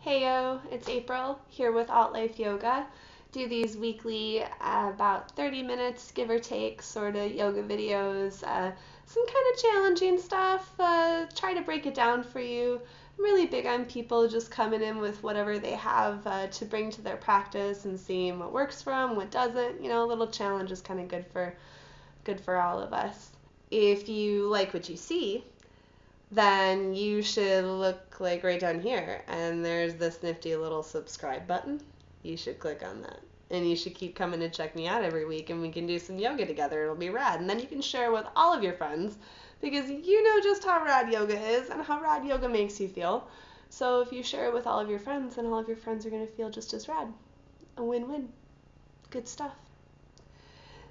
Heyo, it's April here with Alt Life Yoga. Do these weekly, about 30 minutes, give or take, sort of yoga videos. Some kind of challenging stuff. Try to break it down for you. I'm really big on people just coming in with whatever they have to bring to their practice and seeing what works for them, what doesn't. A little challenge is kind of good for all of us. If you like what you see, then you should look like right down here, and there's this nifty little subscribe button. You should click on that, and you should keep coming to check me out every week, and we can do some yoga together. It'll be rad, and then you can share with all of your friends, because you know just how rad yoga is and how rad yoga makes you feel. So if you share it with all of your friends, then all of your friends are going to feel just as rad. A win-win. Good stuff.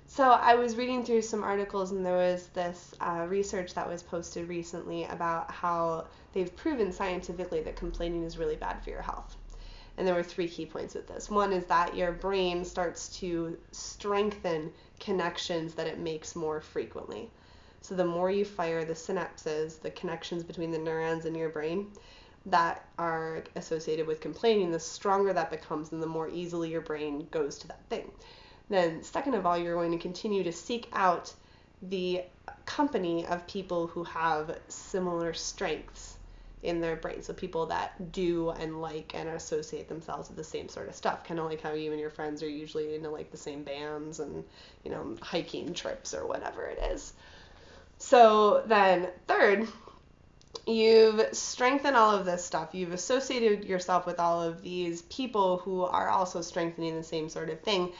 So I was reading through some articles, and there was this research that was posted recently about how they've proven scientifically that complaining is really bad for your health. And there were 3 key points with this. One is that your brain starts to strengthen connections that it makes more frequently. So the more you fire the synapses, the connections between the neurons in your brain that are associated with complaining, the stronger that becomes and the more easily your brain goes to that thing. Then second of all, you're going to continue to seek out the company of people who have similar strengths in their brain. So people that do and like and associate themselves with the same sort of stuff, kind of like how you and your friends are usually into like the same bands and, hiking trips or whatever it is. So then third, you've strengthened all of this stuff. You've associated yourself with all of these people who are also strengthening the same sort of thing.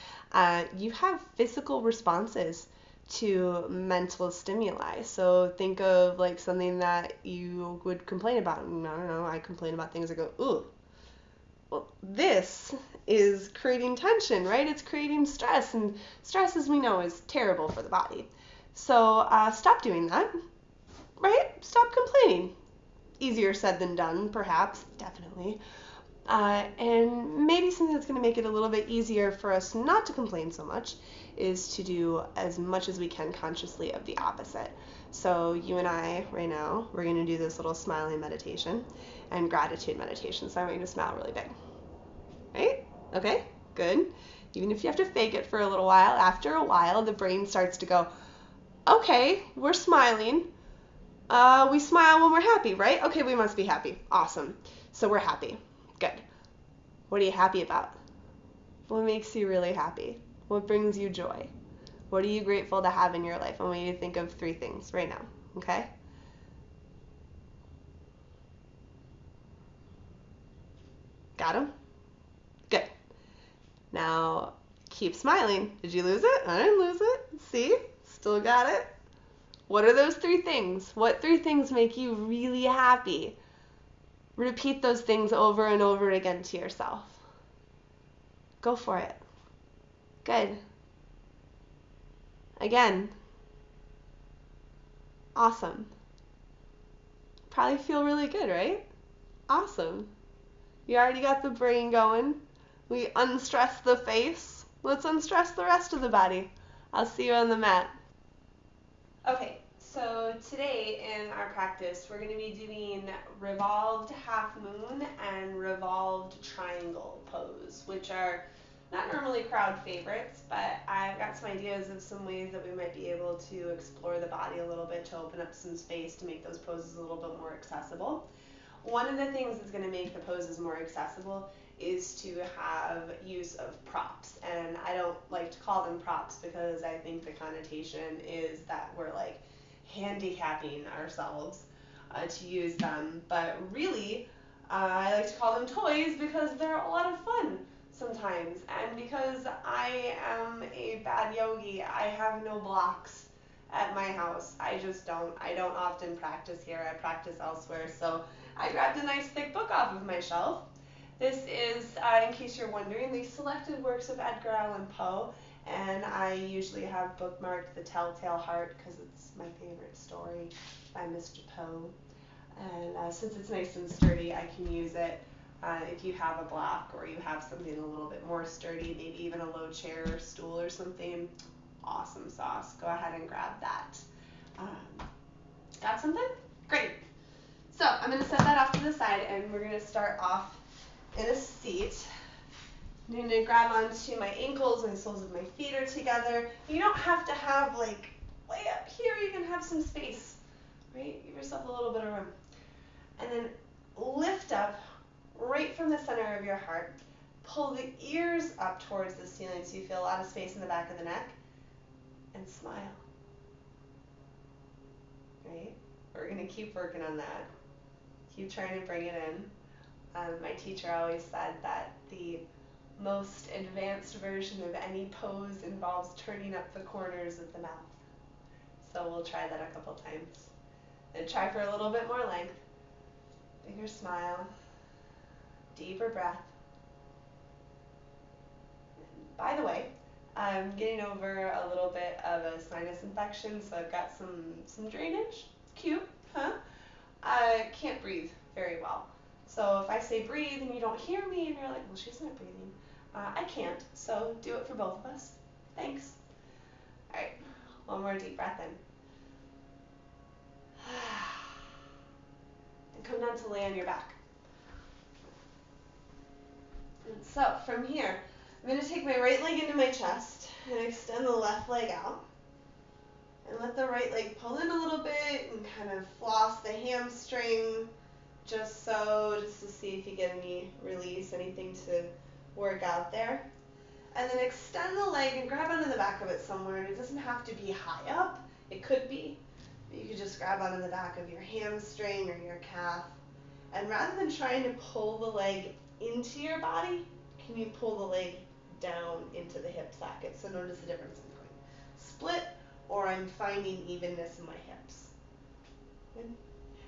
You have physical responses to mental stimuli. So think of like something that you would complain about. I don't know, I complain about things. I go, ooh. Well, this is creating tension, right? It's creating stress, and stress, as we know, is terrible for the body. So stop doing that. Right? Stop complaining. Easier said than done, perhaps, definitely. And maybe something that's going to make it a little bit easier for us not to complain so much is to do as much as we can consciously of the opposite. So you and I, right now, we're going to do this little smiling meditation and gratitude meditation. So I want you to smile really big. Right? Okay? Good. Even if you have to fake it for a little while, after a while, the brain starts to go, okay, we're smiling. We smile when we're happy, right? Okay, we must be happy. Awesome. So we're happy. Good. What are you happy about? What makes you really happy? What brings you joy? What are you grateful to have in your life? I want you to think of 3 things right now, okay? Got them? Good. Now, keep smiling. Did you lose it? I didn't lose it. See? Still got it. What are those 3 things? What 3 things make you really happy? Repeat those things over and over again to yourself. Go for it. Good. Again. Awesome. Probably feel really good, right? Awesome. You already got the brain going. We unstress the face. Let's unstress the rest of the body. I'll see you on the mat. Okay, so today in our practice, we're going to be doing revolved half moon and revolved triangle pose, which are not normally crowd favorites, but I've got some ideas of some ways that we might be able to explore the body a little bit to open up some space to make those poses a little bit more accessible. One of the things that's going to make the poses more accessible is to have use of props. And I don't like to call them props because I think the connotation is that we're like handicapping ourselves to use them. But really, I like to call them toys because they're a lot of fun sometimes. And because I am a bad yogi, I have no blocks at my house. I don't often practice here. I practice elsewhere. So I grabbed a nice thick book off of my shelf. This is, in case you're wondering, the selected works of Edgar Allan Poe, and I usually have bookmarked The Telltale Heart because it's my favorite story by Mr. Poe. And since it's nice and sturdy, I can use it if you have a block or you have something a little bit more sturdy, maybe even a low chair or stool or something. Awesome sauce. Go ahead and grab that. Got something? Great. So I'm going to set that off to the side, and we're going to start off in a seat. I'm going to grab onto my ankles, my soles of my feet are together. You don't have to have like way up here, you can have some space, right? Give yourself a little bit of room. And then lift up right from the center of your heart. Pull the ears up towards the ceiling so you feel a lot of space in the back of the neck. And smile. Right? We're going to keep working on that. Keep trying to bring it in. My teacher always said that the most advanced version of any pose involves turning up the corners of the mouth. So we'll try that a couple times. And try for a little bit more length. Bigger smile. Deeper breath. And by the way, I'm getting over a little bit of a sinus infection, so I've got some drainage. Cute, huh? I can't breathe very well. So if I say breathe and you don't hear me and you're like, well, she's not breathing, I can't. So do it for both of us. Thanks. All right, one more deep breath in. And come down to lay on your back. And so from here, I'm going to take my right leg into my chest and extend the left leg out. And let the right leg pull in a little bit and kind of floss the hamstring just to see if you get any release, anything to work out there. And then extend the leg and grab onto the back of it somewhere. And it doesn't have to be high up. It could be. But you could just grab onto the back of your hamstring or your calf. And rather than trying to pull the leg into your body, can you pull the leg down into the hip socket? So notice the difference in going split, or I'm finding evenness in my hips. Good.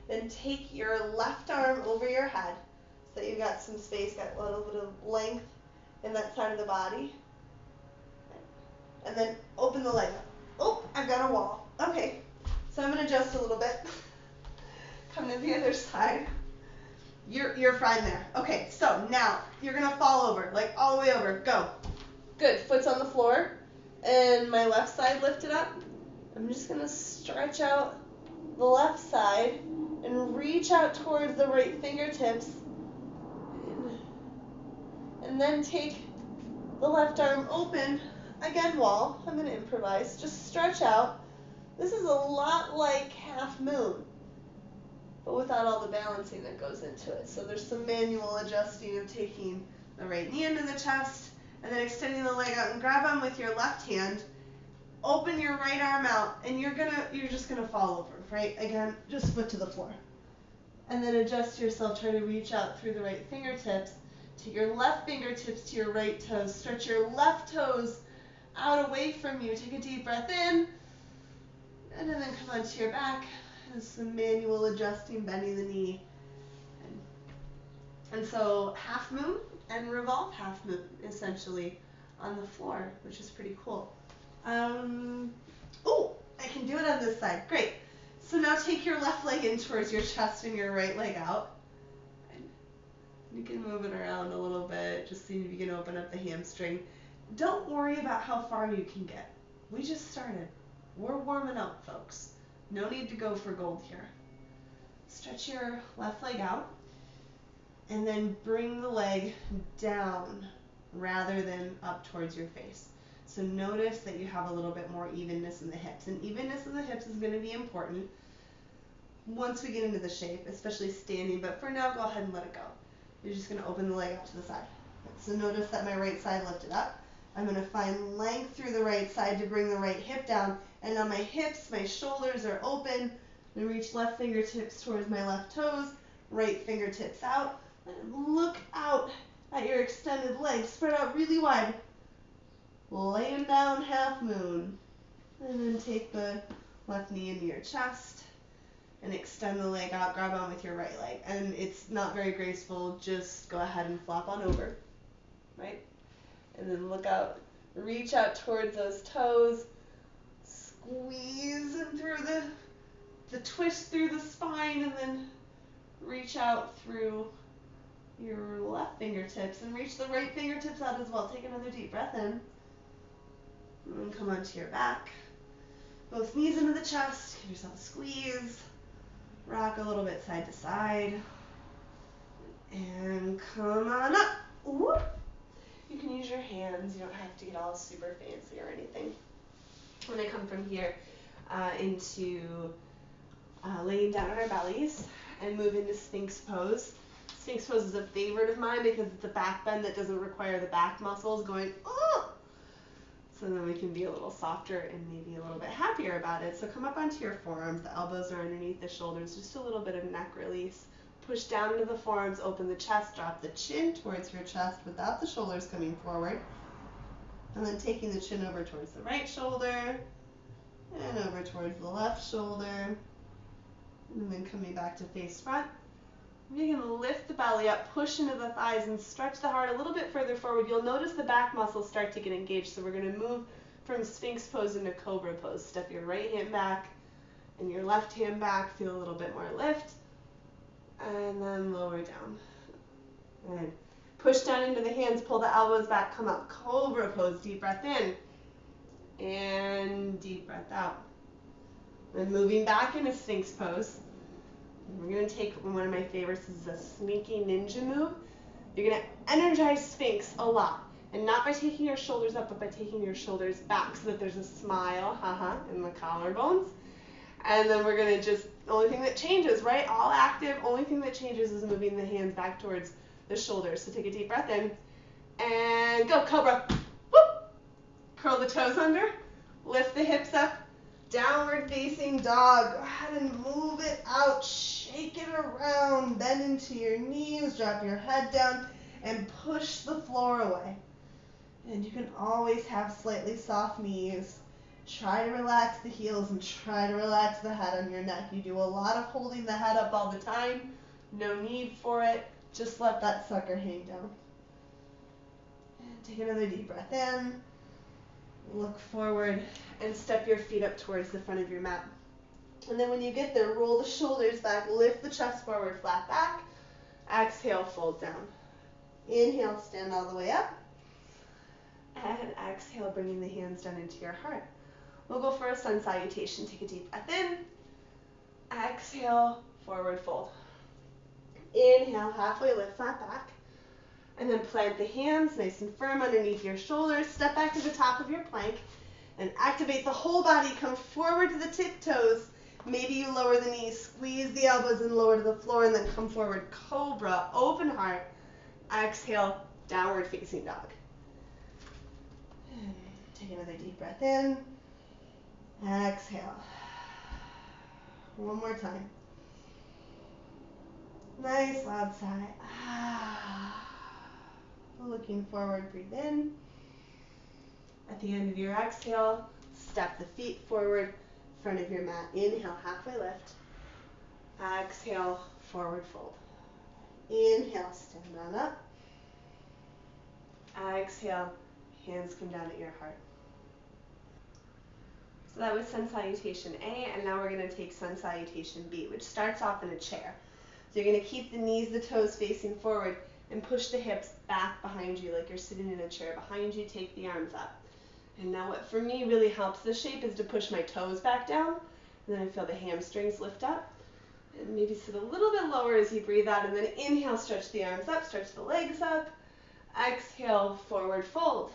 Then take your left arm over your head so that you've got some space, got a little bit of length in that side of the body. And then open the leg up. Oh, I've got a wall. Okay, so I'm going to adjust a little bit. Come to the other side. You're fine there. Okay, so now you're going to fall over, like all the way over. Go. Good. Foot's on the floor. And my left side lifted up. I'm just going to stretch out the left side and reach out towards the right fingertips. And then take the left arm open. Again, wall. I'm going to improvise. Just stretch out. This is a lot like half moon, but without all the balancing that goes into it. So there's some manual adjusting of taking the right knee into the chest and then extending the leg out and grab on with your left hand. Open your right arm out, and you're just gonna fall over, right? Again, just foot to the floor. And then adjust yourself, try to reach out through the right fingertips. Take your left fingertips to your right toes. Stretch your left toes out away from you. Take a deep breath in, and then come onto your back. And some manual adjusting, bending the knee. And so half moon and revolve half moon, essentially, on the floor, which is pretty cool. Oh, I can do it on this side. Great. So now take your left leg in towards your chest and your right leg out. And you can move it around a little bit, just see if you can open up the hamstring. Don't worry about how far you can get. We just started. We're warming up, folks. No need to go for gold here. Stretch your left leg out and then bring the leg down rather than up towards your face. So notice that you have a little bit more evenness in the hips. And evenness in the hips is going to be important once we get into the shape, especially standing. But for now, go ahead and let it go. You're just going to open the leg out to the side. So notice that my right side lifted up. I'm going to find length through the right side to bring the right hip down. And now my hips, my shoulders are open. I'm going to reach left fingertips towards my left toes, right fingertips out. And look out at your extended legs. Spread out really wide. Laying down half moon. And then take the left knee into your chest and extend the leg out. Grab on with your right leg. And it's not very graceful. Just go ahead and flop on over. Right? And then look out. Reach out towards those toes. Squeeze in through the twist through the spine, and then reach out through your left fingertips and reach the right fingertips out as well. Take another deep breath in. And then come onto your back. Both knees into the chest. Give yourself a squeeze. Rock a little bit side to side. And come on up. get all super fancy or anything. We're going to come from here into laying down on our bellies and move into Sphinx pose. Sphinx pose is a favorite of mine because it's a back bend that doesn't require the back muscles going, oh! So then we can be a little softer and maybe a little bit happier about it. So come up onto your forearms. The elbows are underneath the shoulders. Just a little bit of neck release. Push down into the forearms, open the chest, drop the chin towards your chest without the shoulders coming forward. And then taking the chin over towards the right shoulder and over towards the left shoulder. And then coming back to face front. You can lift the belly up, push into the thighs, and stretch the heart a little bit further forward. You'll notice the back muscles start to get engaged, so we're going to move from Sphinx pose into Cobra pose. Step your right hand back and your left hand back. Feel a little bit more lift. And then lower down. And push down into the hands, pull the elbows back, come up. Cobra pose, deep breath in. And deep breath out. Then moving back into Sphinx pose. We're going to take one of my favorites. This is a sneaky ninja move. You're going to energize Sphinx a lot. And not by taking your shoulders up, but by taking your shoulders back so that there's a smile, in the collarbones. And then we're going to just, the only thing that changes, right? All active, only thing that changes is moving the hands back towards the shoulders. So take a deep breath in. And go, Cobra. Whoop. Curl the toes under. Lift the hips up. Downward facing dog. Go ahead and move it out. Shake it around. Bend into your knees. Drop your head down and push the floor away. And you can always have slightly soft knees. Try to relax the heels and try to relax the head on your neck. You do a lot of holding the head up all the time. No need for it. Just let that sucker hang down. And take another deep breath in. Look forward and step your feet up towards the front of your mat. And then when you get there, roll the shoulders back, lift the chest forward, flat back. Exhale, fold down. Inhale, stand all the way up. And exhale, bringing the hands down into your heart. We'll go for a sun salutation. Take a deep breath in. Exhale, forward fold. Inhale, halfway lift, flat back. And then plant the hands nice and firm underneath your shoulders. Step back to the top of your plank and activate the whole body. Come forward to the tiptoes. Maybe you lower the knees, squeeze the elbows and lower to the floor, and then come forward. Cobra, open heart. Exhale, downward facing dog. And take another deep breath in. Exhale. One more time. Nice loud sigh. Looking forward, breathe in. At the end of your exhale, step the feet forward, front of your mat. Inhale, halfway lift. Exhale, forward fold. Inhale, stand on up. Exhale, hands come down at your heart. So that was sun salutation A, and now we're going to take sun salutation B, which starts off in a chair. So you're going to keep the knees, the toes facing forward, and push the hips back behind you like you're sitting in a chair. Behind you, take the arms up. And now what for me really helps this shape is to push my toes back down, and then I feel the hamstrings lift up. And maybe sit a little bit lower as you breathe out, and then inhale, stretch the arms up, stretch the legs up. Exhale, forward fold.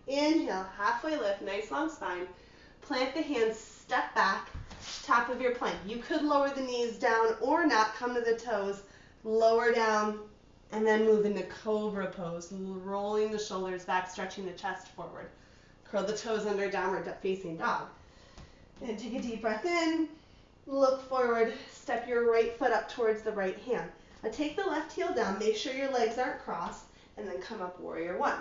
Inhale, halfway lift, nice long spine. Plant the hands, step back, top of your plank. You could lower the knees down or not, come to the toes, lower down, and then move into Cobra pose, rolling the shoulders back, stretching the chest forward. Curl the toes under, downward facing dog. And take a deep breath in, look forward, step your right foot up towards the right hand. Now take the left heel down, make sure your legs aren't crossed, and then come up warrior one.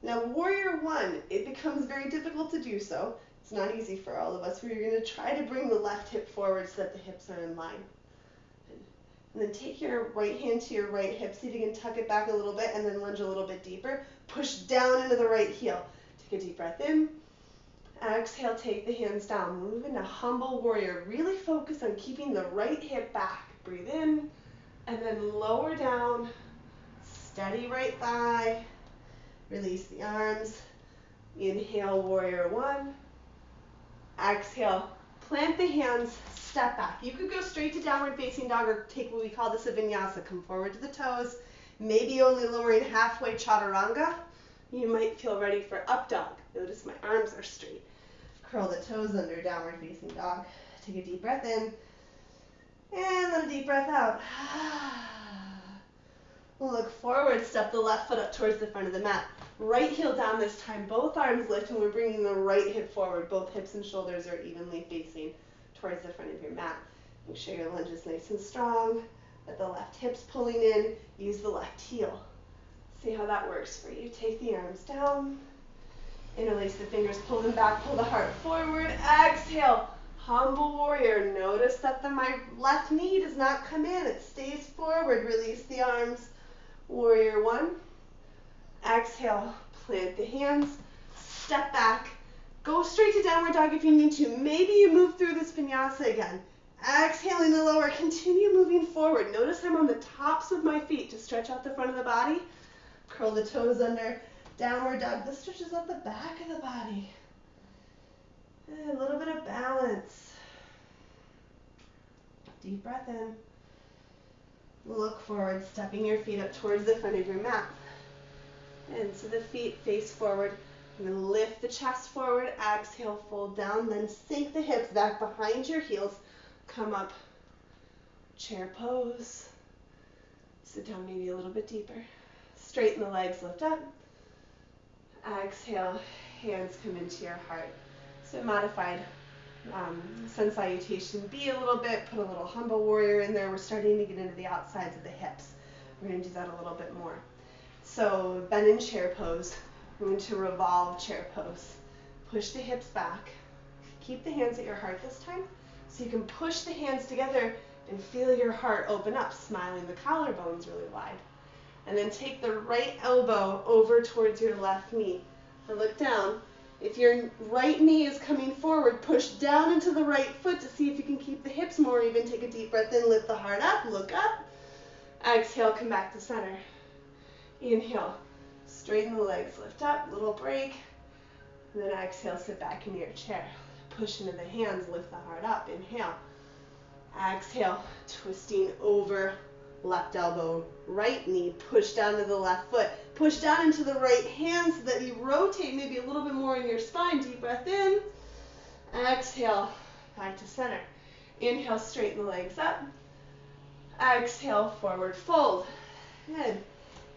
Now warrior one, it becomes very difficult to do so. It's not easy for all of us, where you're going to try to bring the left hip forward so that the hips are in line. And then take your right hand to your right hip, see if you can tuck it back a little bit, and then lunge a little bit deeper. Push down into the right heel. Take a deep breath in. Exhale, take the hands down. Move into humble warrior. Really focus on keeping the right hip back. Breathe in, and then lower down. Steady right thigh. Release the arms. Inhale, warrior one. Exhale, plant the hands, step back. You could go straight to downward facing dog or take what we call this a vinyasa. Come forward to the toes, maybe only lowering halfway chaturanga. You might feel ready for up dog. Notice my arms are straight. Curl the toes under, downward facing dog. Take a deep breath in, and then a deep breath out. Look forward, step the left foot up towards the front of the mat. Right heel down this time, both arms lift, and we're bringing the right hip forward. Both hips and shoulders are evenly facing towards the front of your mat. Make sure your lunge is nice and strong. Let the left hips pulling in, use the left heel. See how that works for you. Take the arms down, interlace the fingers, pull them back, pull the heart forward. Exhale, humble warrior. Notice that my left knee does not come in, it stays forward. Release the arms. Warrior one. Exhale, plant the hands, step back, go straight to downward dog if you need to. Maybe you move through this vinyasa again. Exhaling the lower, continue moving forward. Notice I'm on the tops of my feet to stretch out the front of the body. Curl the toes under, downward dog. This stretches out the back of the body. A little bit of balance. Deep breath in. Look forward, stepping your feet up towards the front of your mat. And so the feet face forward. And then lift the chest forward. Exhale, fold down. Then sink the hips back behind your heels. Come up. Chair pose. Sit down maybe a little bit deeper. Straighten the legs, lift up. Exhale, hands come into your heart. So modified sun salutation B a little bit, put a little humble warrior in there. We're starting to get into the outsides of the hips. We're going to do that a little bit more. So bend in chair pose. We're going to revolve chair pose. Push the hips back. Keep the hands at your heart this time. So you can push the hands together and feel your heart open up, smiling the collarbones really wide. And then take the right elbow over towards your left knee. And look down. If your right knee is coming forward, push down into the right foot to see if you can keep the hips more even. Take a deep breath in, lift the heart up, look up. Exhale, come back to center. Inhale, straighten the legs, lift up, little break. And then exhale, sit back in your chair. Push into the hands, lift the heart up. Inhale. Exhale, twisting over, left elbow, right knee, push down to the left foot. Push down into the right hand so that you rotate maybe a little bit more in your spine. Deep breath in. Exhale, back to center. Inhale, straighten the legs up. Exhale, forward fold. Good.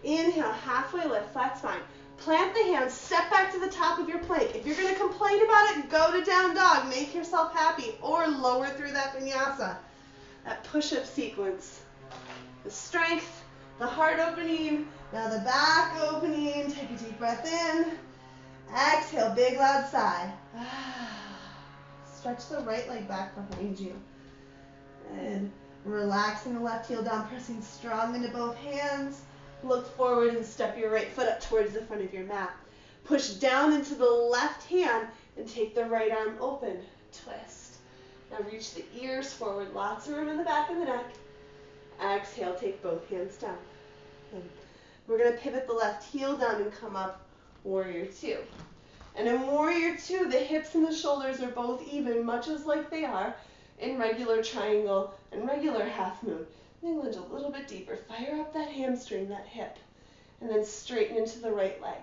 Inhale, halfway lift, flat spine. Plant the hands, step back to the top of your plank. If you're going to complain about it, go to down dog. Make yourself happy, or lower through that vinyasa. That push-up sequence. The strength, the heart opening, now the back opening. Take a deep breath in. Exhale, big loud sigh. Stretch the right leg back behind you. And relaxing the left heel down, pressing strong into both hands. Look forward and step your right foot up towards the front of your mat. Push down into the left hand and take the right arm open. Twist. Now reach the ears forward. Lots of room in the back of the neck. Exhale, take both hands down. And we're going to pivot the left heel down and come up, warrior two. And in warrior two, the hips and the shoulders are both even, much as like they are in regular triangle and regular half moon. Then lunge a little bit deeper. Fire up that hamstring, that hip. And then straighten into the right leg.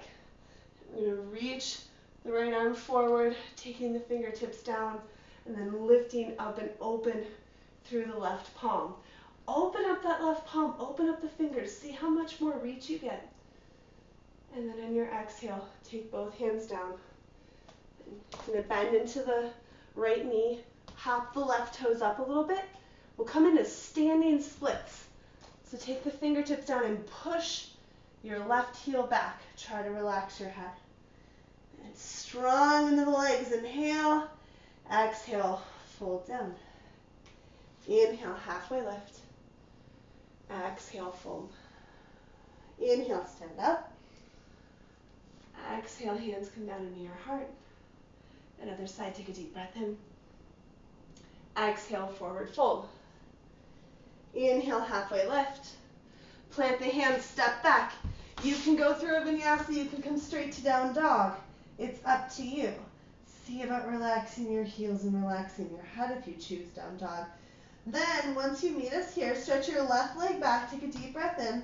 We're going to reach the right arm forward, taking the fingertips down, and then lifting up and open through the left palm. Open up that left palm, open up the fingers. See how much more reach you get. And then on your exhale, take both hands down. I'm going to bend into the right knee, hop the left toes up a little bit. We'll come into standing splits. So take the fingertips down and push your left heel back. Try to relax your head. And strong into the legs. Inhale. Exhale. Fold down. Inhale. Halfway lift. Exhale. Fold. Inhale. Stand up. Exhale. Hands come down into your heart. Another side. Take a deep breath in. Exhale. Forward fold. Inhale, halfway lift. Plant the hands, step back. You can go through a vinyasa, you can come straight to down dog. It's up to you. See about relaxing your heels and relaxing your head if you choose down dog. Then, once you meet us here, stretch your left leg back, take a deep breath in,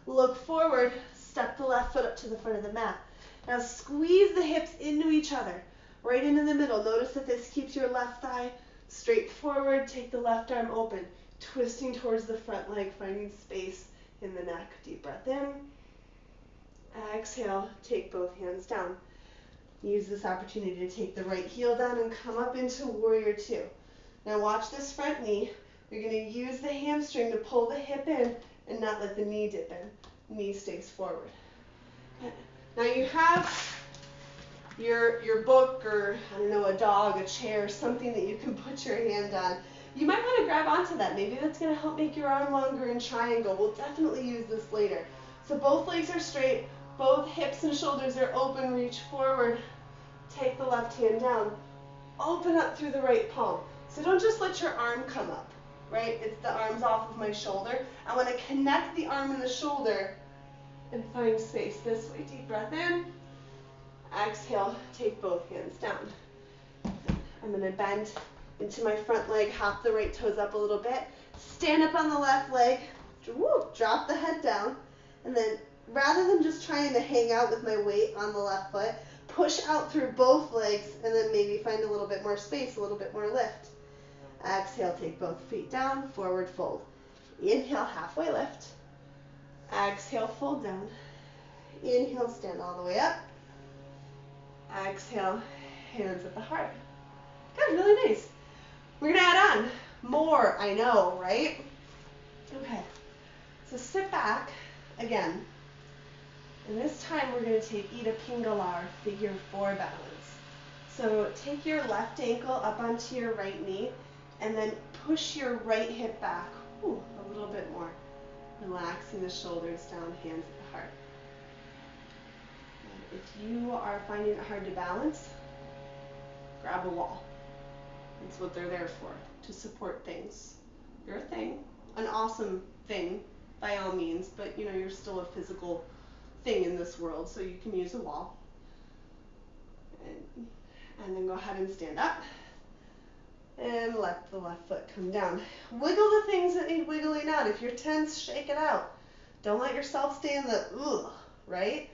look forward, step the left foot up to the front of the mat. Now squeeze the hips into each other, right into the middle. Notice that this keeps your left thigh straight forward. Take the left arm open, twisting towards the front leg, finding space in the neck. Deep breath in. Exhale, take both hands down. Use this opportunity to take the right heel down and come up into warrior two. Now watch this front knee. You're going to use the hamstring to pull the hip in and not let the knee dip in. Knee stays forward. Okay. Now you have your book or, I don't know, a dog, a chair, something that you can put your hand on. You might want to grab onto that. Maybe that's going to help make your arm longer in triangle. We'll definitely use this later. So both legs are straight, both hips and shoulders are open, reach forward. Take the left hand down. Open up through the right palm. So don't just let your arm come up, right? It's the arms off of my shoulder. I want to connect the arm and the shoulder and find space this way. Deep breath in. Exhale, take both hands down. I'm going to bend into my front leg, hop the right toes up a little bit. Stand up on the left leg. Drop the head down. And then rather than just trying to hang out with my weight on the left foot, push out through both legs and then maybe find a little bit more space, a little bit more lift. Exhale, take both feet down, forward fold. Inhale, halfway lift. Exhale, fold down. Inhale, stand all the way up. Exhale, hands at the heart. Good, really nice. We're going to add on more, I know, right? Okay, so sit back again. And this time we're going to take Ida Pingala, figure four balance. So take your left ankle up onto your right knee and then push your right hip back a little bit more. Relaxing the shoulders down, hands at the heart. And if you are finding it hard to balance, grab a wall. That's what they're there for, to support things. You're a thing, an awesome thing by all means, but you're still a physical thing in this world, so you can use a wall. And then go ahead and stand up and let the left foot come down. Wiggle the things that need wiggling out. If you're tense, shake it out. Don't let yourself stay in the right?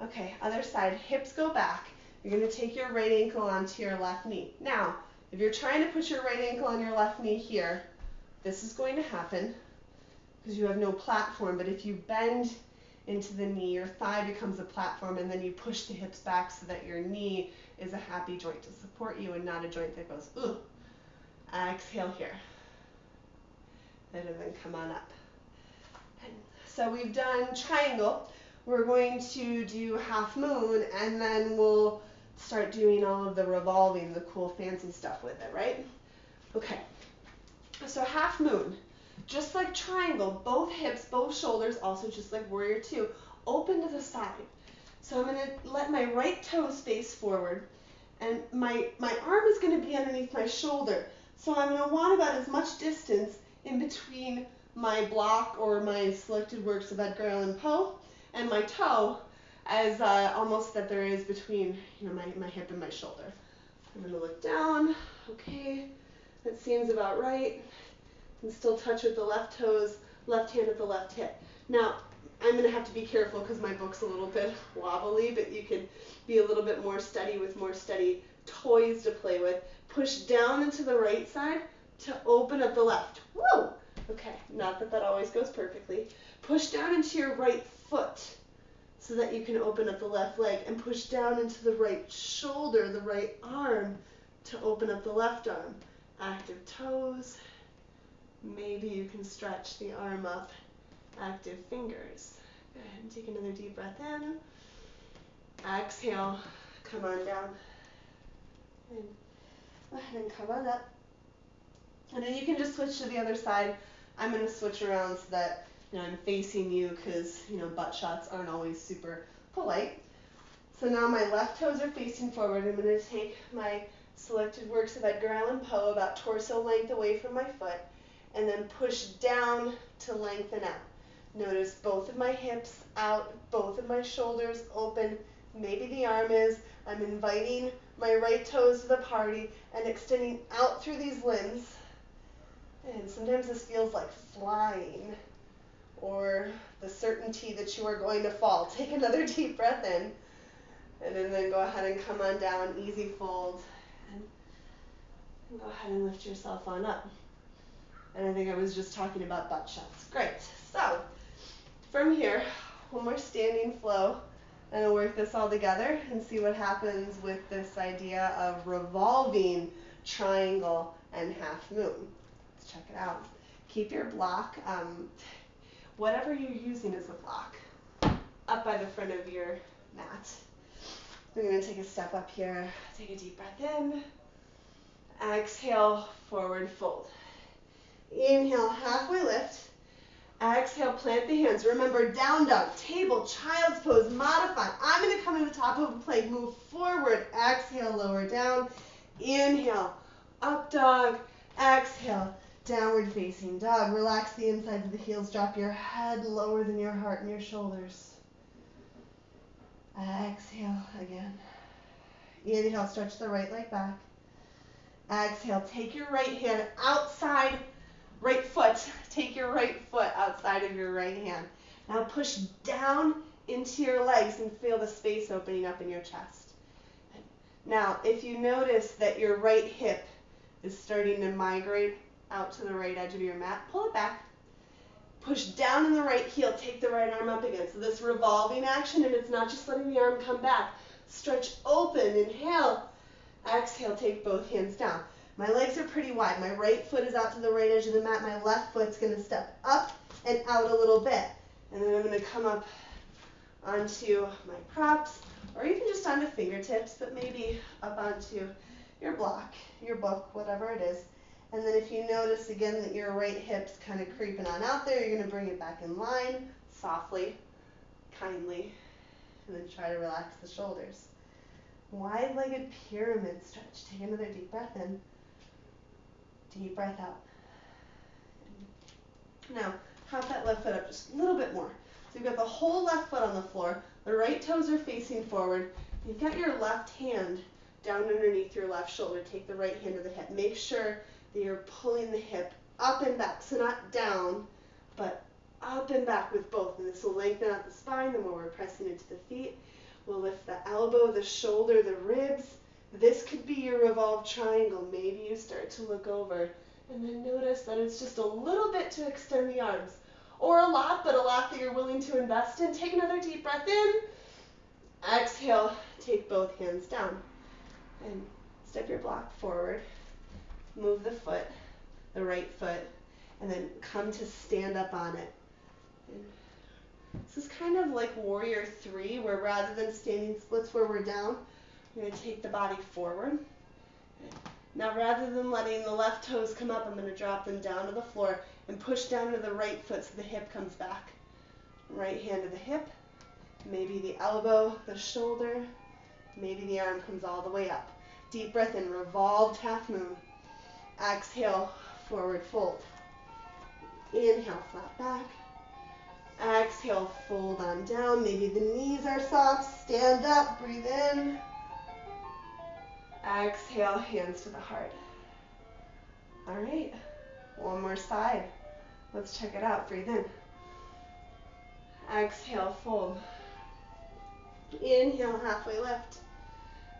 Okay, other side, hips go back. You're going to take your right ankle onto your left knee. Now, if you're trying to put your right ankle on your left knee here, this is going to happen because you have no platform, but if you bend into the knee, your thigh becomes a platform, and then you push the hips back so that your knee is a happy joint to support you and not a joint that goes, Exhale here. And then come on up. And so we've done triangle. We're going to do half moon, and then we'll start doing all of the revolving, the cool fancy stuff with it, right? Okay. So half moon. Just like triangle, both hips, both shoulders, also just like warrior two, open to the side. So I'm going to let my right toes face forward, and my arm is going to be underneath my shoulder. So I'm going to want about as much distance in between my block or my selected works of Edgar Allan Poe and my toe as almost that there is between my hip and my shoulder. I'm going to look down. Okay, that seems about right. And still touch with the left toes, left hand at the left hip. Now, I'm going to have to be careful because my book's a little bit wobbly, but you can be a little bit more steady with more steady toys to play with. Push down into the right side to open up the left. Woo! Okay, not that that always goes perfectly. Push down into your right foot so that you can open up the left leg, and push down into the right shoulder, the right arm, to open up the left arm. Active toes. Maybe you can stretch the arm up. Active fingers. Go ahead and take another deep breath in. Exhale, come on down. And go ahead and come on up. And then you can just switch to the other side. I'm going to switch around so that I'm facing you because butt shots aren't always super polite. So now my left toes are facing forward. I'm going to take my selected works of Edgar Allan Poe about torso length away from my foot, and then push down to lengthen out. Notice both of my hips out, both of my shoulders open. Maybe the arm is. I'm inviting my right toes to the party and extending out through these limbs. And sometimes this feels like flying or the certainty that you are going to fall. Take another deep breath in. And then go ahead and come on down, easy fold. And go ahead and lift yourself on up. And I think I was just talking about butt shots. Great. So from here, one more standing flow. And I'll work this all together and see what happens with this idea of revolving triangle and half moon. Let's check it out. Keep your block, whatever you're using as a block, up by the front of your mat. We're going to take a step up here. Take a deep breath in. Exhale, forward fold. Inhale, halfway lift. Exhale, plant the hands. Remember, down dog, table, child's pose, modify. I'm going to come to the top of a plank, move forward. Exhale, lower down. Inhale, up dog. Exhale, downward facing dog. Relax the insides of the heels. Drop your head lower than your heart and your shoulders. Exhale again. Inhale, stretch the right leg back. Exhale, take your right hand outside, right foot. Take your right foot outside of your right hand. Now push down into your legs and feel the space opening up in your chest. Now, if you notice that your right hip is starting to migrate out to the right edge of your mat, pull it back. Push down in the right heel, take the right arm up again. So this revolving action, and it's not just letting the arm come back. Stretch open, inhale. Exhale, take both hands down. My legs are pretty wide. My right foot is out to the right edge of the mat. My left foot's going to step up and out a little bit. And then I'm going to come up onto my props, or even just onto fingertips, but maybe up onto your block, your book, whatever it is. And then if you notice again that your right hip's kind of creeping on out there, you're going to bring it back in line, softly, kindly, and then try to relax the shoulders. Wide-legged pyramid stretch. Take another deep breath in. Deep breath out. Now, hop that left foot up just a little bit more. So you've got the whole left foot on the floor. The right toes are facing forward. You've got your left hand down underneath your left shoulder. Take the right hand to the hip. Make sure that you're pulling the hip up and back. So not down, but up and back with both. And this will lengthen out the spine the more we're pressing into the feet. We'll lift the elbow, the shoulder, the ribs. This could be your revolved triangle. Maybe you start to look over and then notice that it's just a little bit to extend the arms. Or a lot, but a lot that you're willing to invest in. Take another deep breath in. Exhale, take both hands down. And step your block forward. Move the foot, the right foot, and then come to stand up on it. And this is kind of like Warrior 3, where rather than standing splits where we're down, we're going to take the body forward. Now rather than letting the left toes come up, I'm going to drop them down to the floor and push down to the right foot so the hip comes back. Right hand to the hip, maybe the elbow, the shoulder, maybe the arm comes all the way up. Deep breath in, revolved half moon. Exhale, forward fold. Inhale, flat back. Exhale, fold on down. Maybe the knees are soft. Stand up, breathe in. Exhale, hands to the heart. All right, one more side. Let's check it out. Breathe in. Exhale, fold. Inhale, halfway lift.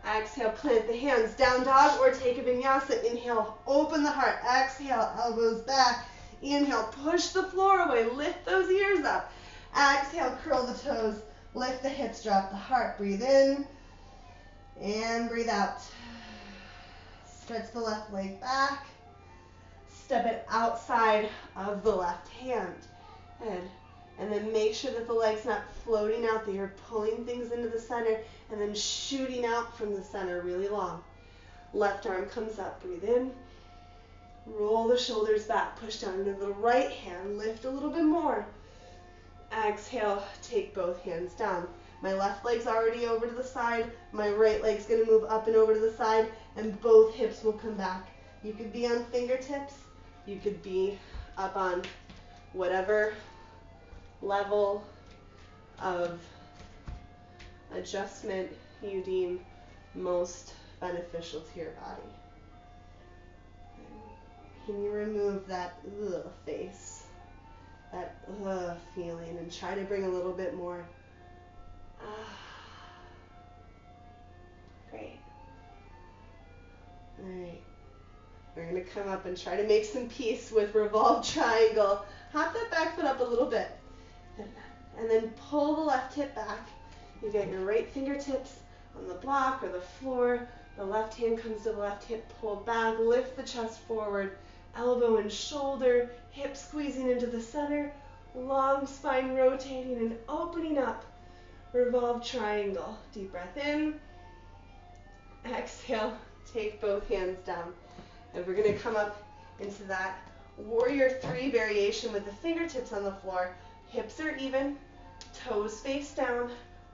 Exhale, plant the hands, down dog or take a vinyasa. Inhale, open the heart. Exhale, elbows back. Inhale, push the floor away. Lift those ears up. Exhale, curl the toes. Lift the hips, drop the heart. Breathe in and breathe out. Stretch the left leg back. Step it outside of the left hand. Good. And then make sure that the leg's not floating out, that you're pulling things into the center and then shooting out from the center really long. Left arm comes up, breathe in. Roll the shoulders back, push down into the right hand, lift a little bit more. Exhale, take both hands down. My left leg's already over to the side, my right leg's gonna move up and over to the side, and both hips will come back. You could be on fingertips, you could be up on whatever level of adjustment you deem most beneficial to your body. Can you remove that face, that feeling, and try to bring a little bit more Great. All right. We're going to come up and try to make some peace with revolved triangle. Hop that back foot up a little bit. And then pull the left hip back. You get your right fingertips on the block or the floor. The left hand comes to the left hip, pull back, lift the chest forward, elbow and shoulder, hip squeezing into the center, long spine rotating and opening up. Revolve triangle. Deep breath in. Exhale. Take both hands down. And we're going to come up into that warrior three variation with the fingertips on the floor. Hips are even, toes face down,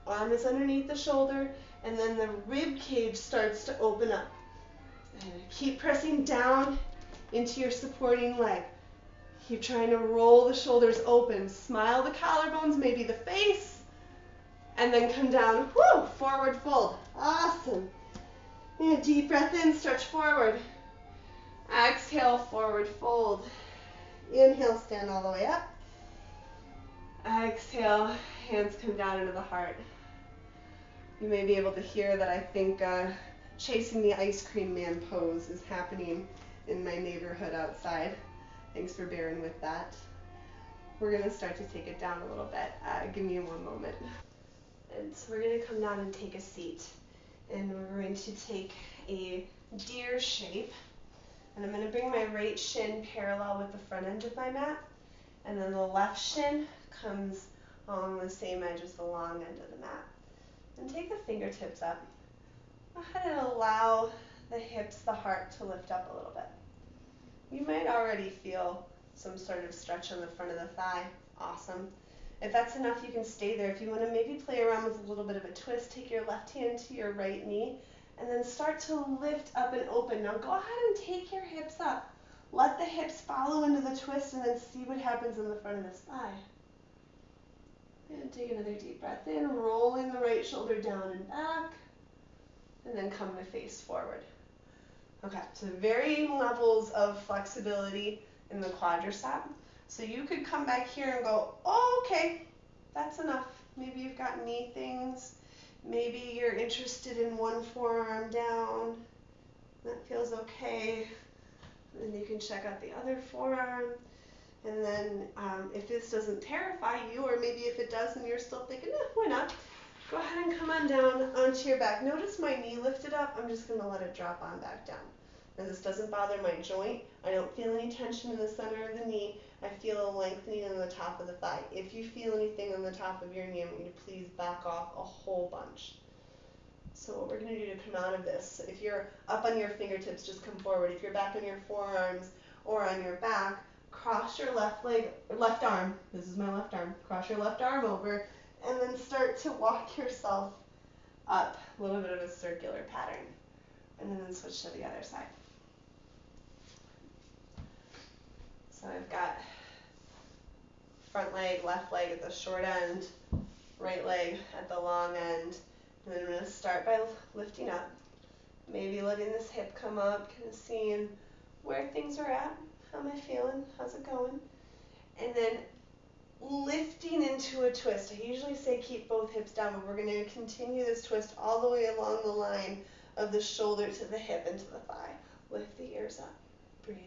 arm is underneath the shoulder, and then the rib cage starts to open up. And keep pressing down into your supporting leg. Keep trying to roll the shoulders open. Smile the collarbones, maybe the face, and then come down. Woo! Forward fold. Awesome. And a deep breath in, stretch forward. Exhale, forward fold. Inhale, stand all the way up. Exhale, hands come down into the heart. You may be able to hear that I think chasing the ice cream man pose is happening in my neighborhood outside. Thanks for bearing with that. We're going to start to take it down a little bit. Give me one moment. And so we're going to come down and take a seat. And we're going to take a deer shape. And I'm going to bring my right shin parallel with the front edge of my mat. And then the left shin comes along the same edge as the long end of the mat. And take the fingertips up. Go ahead and allow the hips, the heart to lift up a little bit. You might already feel some sort of stretch on the front of the thigh. Awesome. If that's enough, you can stay there. If you want to maybe play around with a little bit of a twist, take your left hand to your right knee and then start to lift up and open. Now go ahead and take your hips up. Let the hips follow into the twist and then see what happens in the front of this thigh. And take another deep breath in, rolling the right shoulder down and back, and then come to face forward. Okay, so varying levels of flexibility in the quadricep. So you could come back here and go, oh, okay, that's enough. Maybe you've got knee things. Maybe you're interested in one forearm down. That feels okay. And then you can check out the other forearm. And then if this doesn't terrify you, or maybe if it does and you're still thinking, why not? Go ahead and come on down onto your back. Notice my knee lifted up. I'm just going to let it drop on back down. Now this doesn't bother my joint. I don't feel any tension in the center of the knee. I feel a lengthening in the top of the thigh. If you feel anything on the top of your knee, I'm going to please back off a whole bunch. So what we're going to do to come out of this, if you're up on your fingertips, just come forward. If you're back on your forearms or on your back, cross your left arm, this is my left arm, cross your left arm over, and then start to walk yourself up, a little bit of a circular pattern, and then switch to the other side. So I've got front leg, left leg at the short end, right leg at the long end, and then I'm going to start by lifting up, maybe letting this hip come up, kind of seeing where things are at. How am I feeling? How's it going? And then lifting into a twist. I usually say keep both hips down, but we're going to continue this twist all the way along the line of the shoulder to the hip and to the thigh. Lift the ears up. Breathe.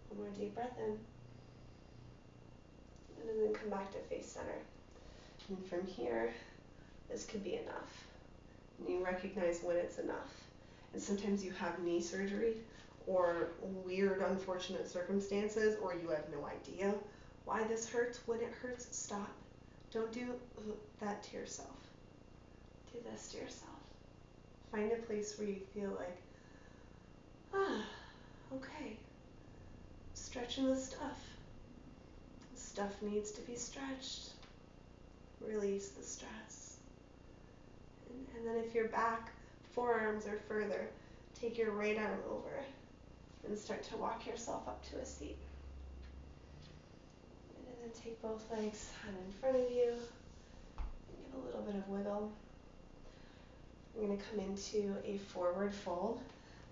One more deep breath in. And then come back to face center. And from here, this could be enough. And you recognize when it's enough. And sometimes you have knee surgery or weird, unfortunate circumstances, or you have no idea why this hurts. When it hurts, stop. Don't do that to yourself. Do this to yourself. Find a place where you feel like, okay. Stretching the stuff. The stuff needs to be stretched. Release the stress. And then if your back, forearms are further, take your right arm over and start to walk yourself up to a seat. And then take both legs in front of you and give a little bit of wiggle. I'm going to come into a forward fold.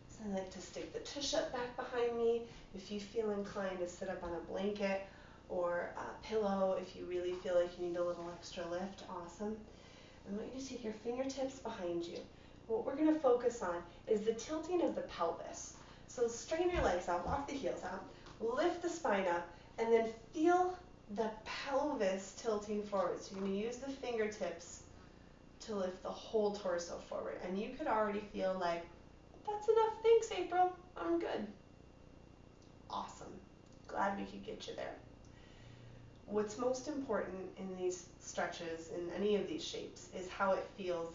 So I like to stick the tush up back behind me. If you feel inclined to sit up on a blanket or a pillow, if you really feel like you need a little extra lift, awesome. I want you to take your fingertips behind you. What we're going to focus on is the tilting of the pelvis. So straighten your legs out, walk the heels out, lift the spine up, and then feel the pelvis tilting forward. So you're going to use the fingertips to lift the whole torso forward. And you could already feel like, that's enough, thanks April, I'm good. Awesome. Glad we could get you there. What's most important in these stretches, in any of these shapes, is how it feels,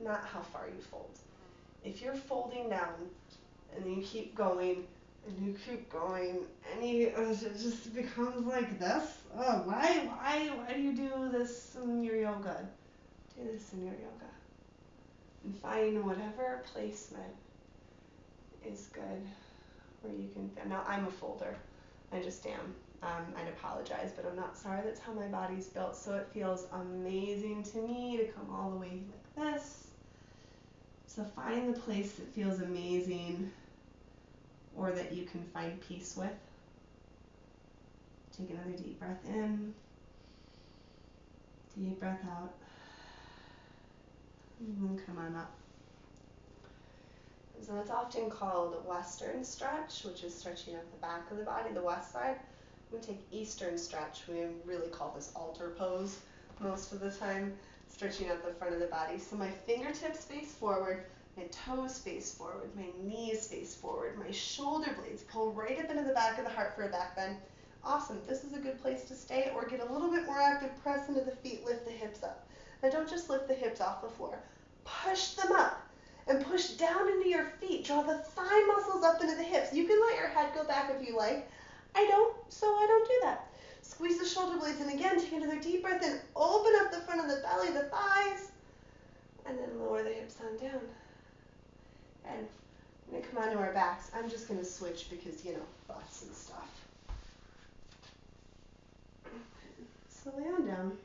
not how far you fold. If you're folding down and you keep going and you keep going and it just becomes like this, oh, why do you do this in your yoga? Do this in your yoga. And find whatever placement is good where you can, now I'm a folder, I just am. I'd apologize, but I'm not sorry. That's how my body's built. So it feels amazing to me to come all the way like this. So find the place that feels amazing or that you can find peace with. Take another deep breath in. Deep breath out. And then come on up. So it's often called Western stretch, which is stretching out the back of the body, the west side. We take Eastern stretch. We really call this altar pose most of the time, stretching out the front of the body. So my fingertips face forward, my toes face forward, my knees face forward, my shoulder blades pull right up into the back of the heart for a back bend. Awesome. This is a good place to stay or get a little bit more active. Press into the feet, lift the hips up. Now don't just lift the hips off the floor. Push them up and push down into your feet. Draw the thigh muscles up into the hips. You can let your head go back if you like. I don't, so I don't do that. Squeeze the shoulder blades in again. Take another deep breath in. Open up the front of the belly, the thighs, and then lower the hips on down. And we're going to come onto our backs. I'm just going to switch because, butts and stuff. So lay on down.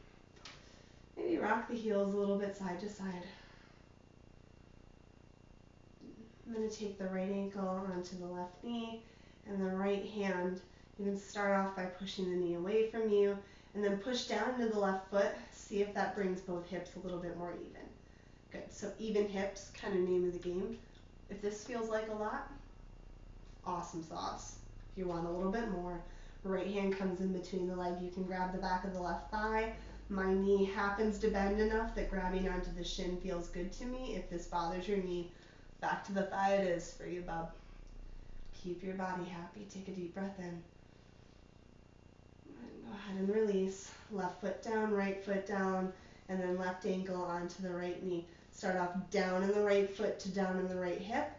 Maybe rock the heels a little bit side to side. I'm going to take the right ankle onto the left knee and the right hand. You can start off by pushing the knee away from you and then push down into the left foot. See if that brings both hips a little bit more even. Good. So even hips, kind of name of the game. If this feels like a lot, awesome sauce. If you want a little bit more, right hand comes in between the leg. You can grab the back of the left thigh. My knee happens to bend enough that grabbing onto the shin feels good to me. If this bothers your knee, back to the thigh it is for you, bub. Keep your body happy. Take a deep breath in. Go ahead and release. Left foot down, right foot down, and then left ankle onto the right knee. Start off down in the right foot to down in the right hip,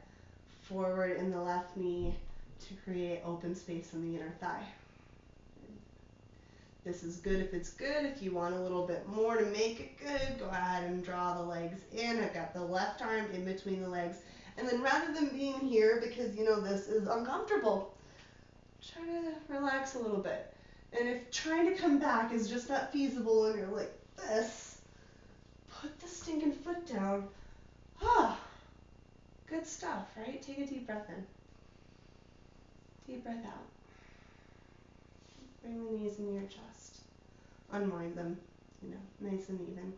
forward in the left knee to create open space in the inner thigh. This is good if it's good. If you want a little bit more to make it good, go ahead and draw the legs in. I've got the left arm in between the legs. And then rather than being here, because this is uncomfortable, try to relax a little bit. And if trying to come back is just not feasible and you're like this, put the stinking foot down. Good stuff, right? Take a deep breath in. Deep breath out. Bring the knees into your chest. Unwind them, nice and even.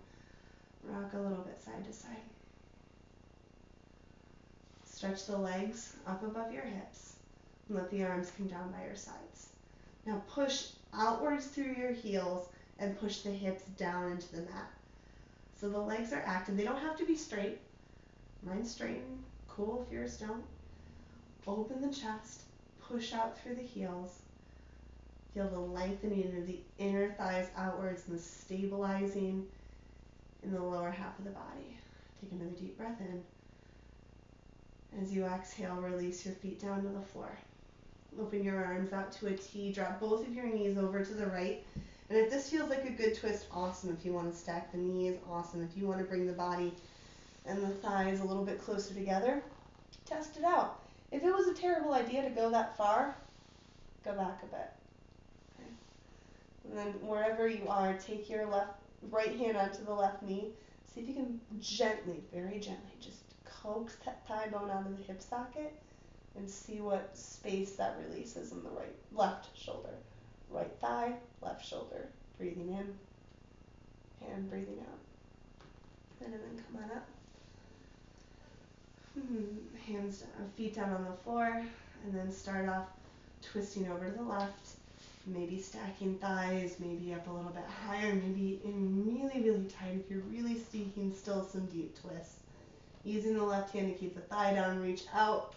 Rock a little bit side to side. Stretch the legs up above your hips and let the arms come down by your sides. Now push outwards through your heels and push the hips down into the mat. So the legs are active. They don't have to be straight. Mine's straighten. Cool if yours don't. Open the chest. Push out through the heels. Feel the lengthening of the inner thighs outwards and the stabilizing in the lower half of the body. Take another deep breath in. As you exhale, release your feet down to the floor. Open your arms out to a T. Drop both of your knees over to the right. And if this feels like a good twist, awesome. If you want to stack the knees, awesome. If you want to bring the body and the thighs a little bit closer together, test it out. If it was a terrible idea to go that far, go back a bit. Okay. And then wherever you are, take your right hand onto the left knee. See if you can gently, very gently, just coax that thigh bone out of the hip socket and see what space that releases in the left shoulder. Right thigh, left shoulder. Breathing in and breathing out. And then come on up. Hands down, feet down on the floor, and then start off twisting over to the left, maybe stacking thighs, maybe up a little bit higher, maybe in really, really tight if you're really seeking still some deep twists. Using the left hand to keep the thigh down, reach out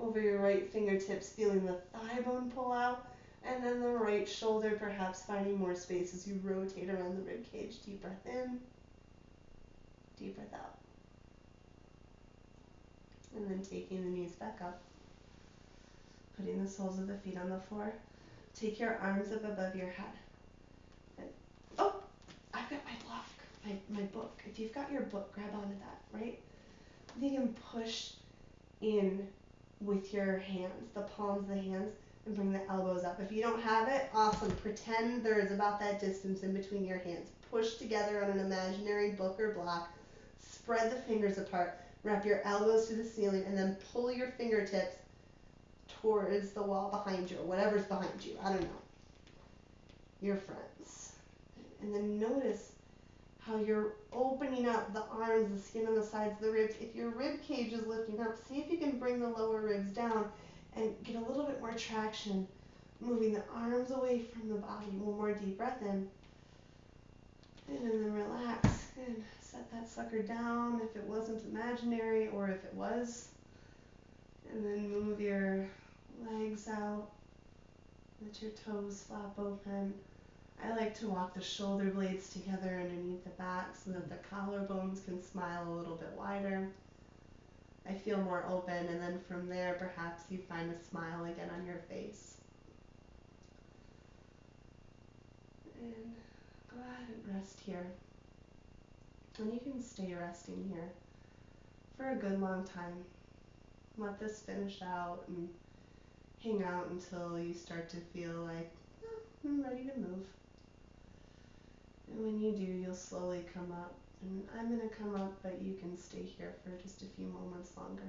over your right fingertips, feeling the thigh bone pull out, and then the right shoulder perhaps finding more space as you rotate around the rib cage. Deep breath in, deep breath out. And then taking the knees back up, putting the soles of the feet on the floor. Take your arms up above your head. And, oh, I've got my block, my book. If you've got your book, grab onto that, right? You can push in with your hands, the palms of the hands, and bring the elbows up. If you don't have it, awesome. Pretend there is about that distance in between your hands. Push together on an imaginary book or block. Spread the fingers apart. Wrap your elbows to the ceiling, and then pull your fingertips towards the wall behind you, or whatever's behind you. I don't know. Your friends. And then notice how you're opening up the arms, the skin on the sides of the ribs. If your rib cage is lifting up, see if you can bring the lower ribs down and get a little bit more traction, moving the arms away from the body. One more deep breath in. And then relax and set that sucker down if it wasn't imaginary or if it was. And then move your legs out. Let your toes flap open. I like to walk the shoulder blades together underneath the back so that the collarbones can smile a little bit wider. I feel more open, and then from there perhaps you find a smile again on your face. And go ahead and rest here. And you can stay resting here for a good long time. Let this finish out and hang out until you start to feel like, I'm ready to move. And when you do, you'll slowly come up. And I'm going to come up, but you can stay here for just a few moments longer.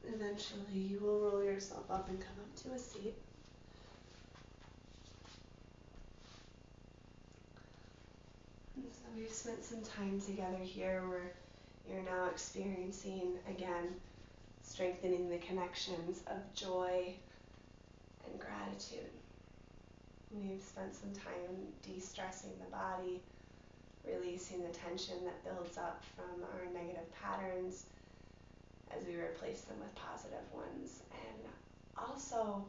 Eventually, you will roll yourself up and come up to a seat. And so we've spent some time together here where you're now experiencing, again, strengthening the connections of joy and gratitude. We've spent some time de-stressing the body, releasing the tension that builds up from our negative patterns as we replace them with positive ones. And also,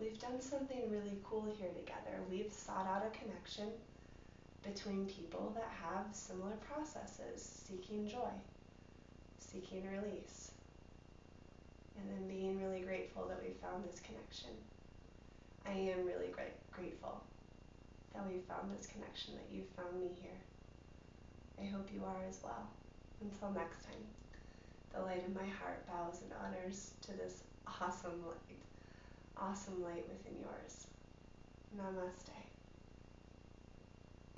we've done something really cool here together. We've sought out a connection between people that have similar processes, seeking joy, seeking release, and then being really grateful that we found this connection. I am really grateful that we found this connection, that you found me here. I hope you are as well. Until next time, the light in my heart bows and honors to this awesome light within yours. Namaste.